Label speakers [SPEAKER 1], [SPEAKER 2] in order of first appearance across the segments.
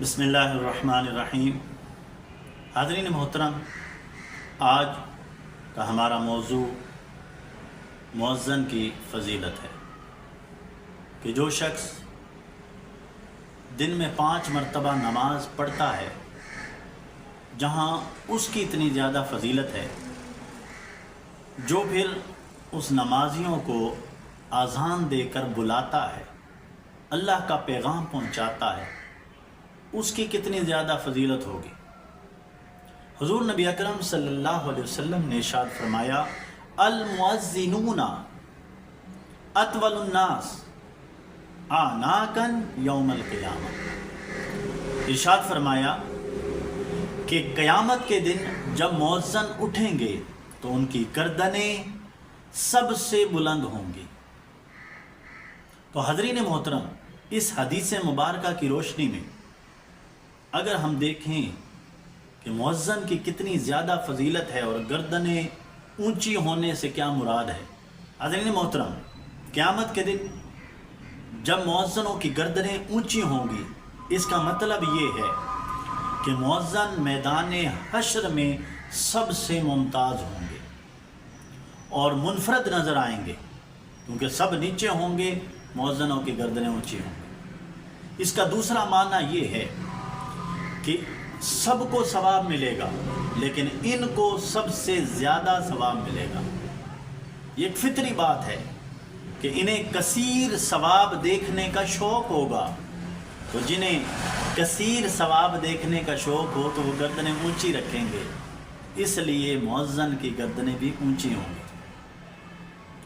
[SPEAKER 1] बिस्मिल्लाहिर्रहमानिर्रहीम। हाज़रीन मोहतरम, आज का हमारा मौजू मुअज़्ज़िन की फ़जीलत है कि जो शख्स दिन में 5 मरतबा नमाज पढ़ता है, जहाँ उसकी इतनी ज़्यादा फ़जीलत है, जो फिर उस नमाजियों को आज़ान देकर बुलाता है, अल्लाह का पैगाम पहुँचाता है, उसकी कितनी ज़्यादा फ़जीलत होगी। हुज़ूर नबी अकरम सल्लल्लाहु अलैहि वसल्लम ने इरशाद फरमाया, अल मुअज़्ज़िनूना अतवलुन नास आनाकन यौमल क़ियामह। इरशाद फरमाया कि क़यामत के दिन जब मुअज़्ज़िन उठेंगे तो उनकी गर्दनें सबसे बुलंद होंगी। तो हज़रीन मोहतरम, इस हदीस मुबारका की रोशनी में अगर हम देखें कि मुअज़्ज़िन की कितनी ज़्यादा फ़जीलत है और गर्दनें ऊंची होने से क्या मुराद है। हज़रीन मोहतरम, क़यामत के दिन जब मुअज़्ज़िनों की गर्दनें ऊंची होंगी, इसका मतलब ये है कि मुअज़्ज़िन मैदान हश्र में सबसे मुमताज़ होंगे और मुनफरद नज़र आएंगे, क्योंकि सब नीचे होंगे, मुअज़्ज़िनों की गर्दनें ऊंची होंगी। इसका दूसरा माना ये है कि सबको सवाब मिलेगा, लेकिन इनको सबसे ज़्यादा सवाब मिलेगा। ये एक फितरी बात है कि इन्हें कसीर सवाब देखने का शौक़ होगा। तो जिन्हें कसीर सवाब देखने का शौक़ हो तो वो गर्दनें ऊंची रखेंगे, इसलिए मुअज़्ज़िन की गर्दनें भी ऊंची होंगी।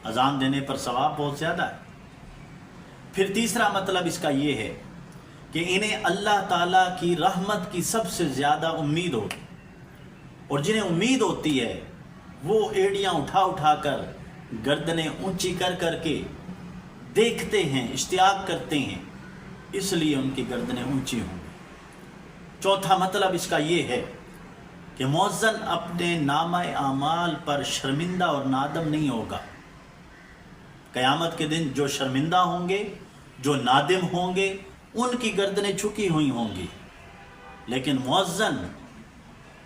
[SPEAKER 1] अज़ान देने पर सवाब बहुत ज़्यादा है। फिर तीसरा मतलब इसका ये है कि इन्हें अल्लाह ताला की रहमत की सबसे ज़्यादा उम्मीद होगी, और जिन्हें उम्मीद होती है वो एड़ियाँ उठा उठा कर गर्दनें ऊंची कर करके देखते हैं, इश्तियाक करते हैं, इसलिए उनकी गर्दनें ऊंची होंगी। चौथा मतलब इसका ये है कि मुअज़्ज़िन अपने नामा-ए आमाल पर शर्मिंदा और नादम नहीं होगा। क़यामत के दिन जो शर्मिंदा होंगे, जो नादिम होंगे, उनकी गर्दनें झुकी हुई होंगी, लेकिन मुअज़्ज़िन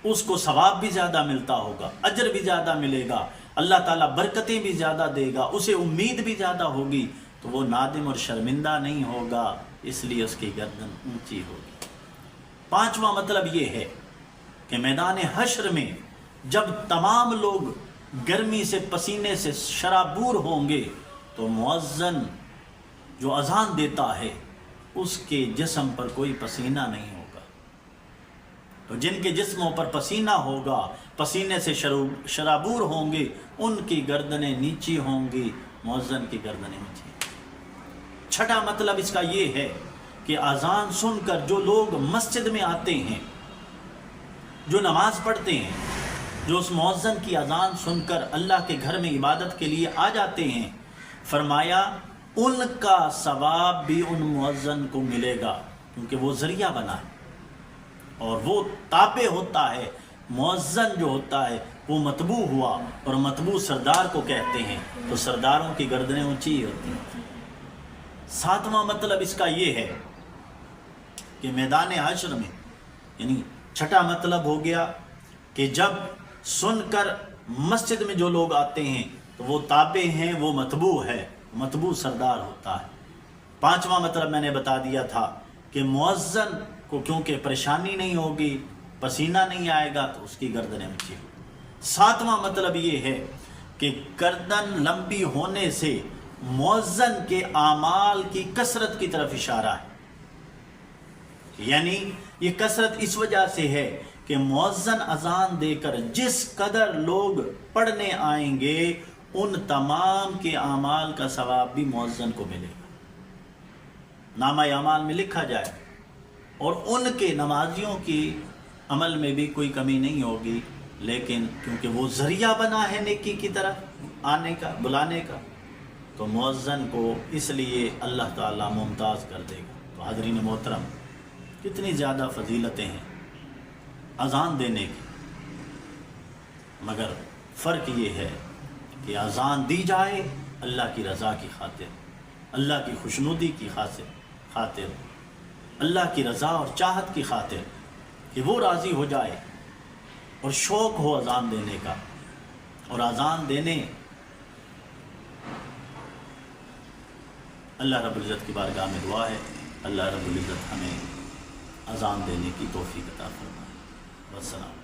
[SPEAKER 1] उसको सवाब भी ज़्यादा मिलता होगा, अजर भी ज़्यादा मिलेगा, अल्लाह ताला बरकतें भी ज़्यादा देगा, उसे उम्मीद भी ज़्यादा होगी, तो वो नादिम और शर्मिंदा नहीं होगा, इसलिए उसकी गर्दन ऊंची होगी। पांचवा मतलब ये है कि मैदान हश्र में जब तमाम लोग गर्मी से पसीने से शराबूर होंगे, तो मुअज़्ज़िन जो अज़ान देता है उसके जिस्म पर कोई पसीना नहीं होगा। तो जिनके जिस्मों पर पसीना होगा, पसीने से शराबूर होंगे, उनकी गर्दनें नीची होंगी, मुअज़्ज़िन की गर्दनें ऊंची। छठा मतलब इसका ये है कि अज़ान सुनकर जो लोग मस्जिद में आते हैं, जो नमाज पढ़ते हैं, जो उस मुअज़्ज़िन की अज़ान सुनकर अल्लाह के घर में इबादत के लिए आ जाते हैं, फरमाया उनका सवाब भी उन मुअज़्ज़िन को मिलेगा, क्योंकि वो ज़रिया बना है और वो ताबे होता है। मुअज़्ज़िन जो होता है वो मतबू हुआ, और मतबू सरदार को कहते हैं, तो सरदारों की गर्दनें ऊंची होती हैं। सातवां मतलब इसका ये है कि मैदान हश्र में, यानी छठा मतलब हो गया कि जब सुनकर मस्जिद में जो लोग आते हैं तो वो ताबे हैं, वो मतबू है, मतबू सरदार होता है। पांचवा मतलब मैंने बता दिया था कि मुअज़्ज़िन को क्योंकि परेशानी नहीं होगी, पसीना नहीं आएगा, तो उसकी गर्दनें ऊंची होगी। सातवां मतलब ये है कि गर्दन लंबी होने से मुअज़्ज़िन के आमाल की कसरत की तरफ इशारा है। यानी ये कसरत इस वजह से है कि मुअज़्ज़िन अज़ान देकर जिस कदर लोग पढ़ने आएंगे, उन तमाम के आमाल का सवाब भी मुअज़्ज़िन को मिलेगा, नामा अमाल में लिखा जाए, और उनके नमाजियों की अमल में भी कोई कमी नहीं होगी। लेकिन क्योंकि वो ज़रिया बना है नेकी की तरफ आने का, बुलाने का, तो मुअज़्ज़िन को इसलिए अल्लाह ताला मुमताज़ कर देगा। तो हाज़रीन मोहतरम, कितनी ज़्यादा फ़जीलतें हैं अज़ान देने की, मगर फ़र्क ये है कि अज़ान दी जाए अल्लाह की रज़ा की खातिर, अल्लाह की खुशनुदी की खातिर, اللہ کی رضا اور چاہت کی خاطر کہ وہ راضی ہو جائے اور شوق ہو اذان دینے کا، اور اذان دینے اللہ رب العزت کی بارگاہ میں دعا ہے، اللہ رب العزت ہمیں اذان دینے کی توفیق عطا فرمائے۔ والسلام۔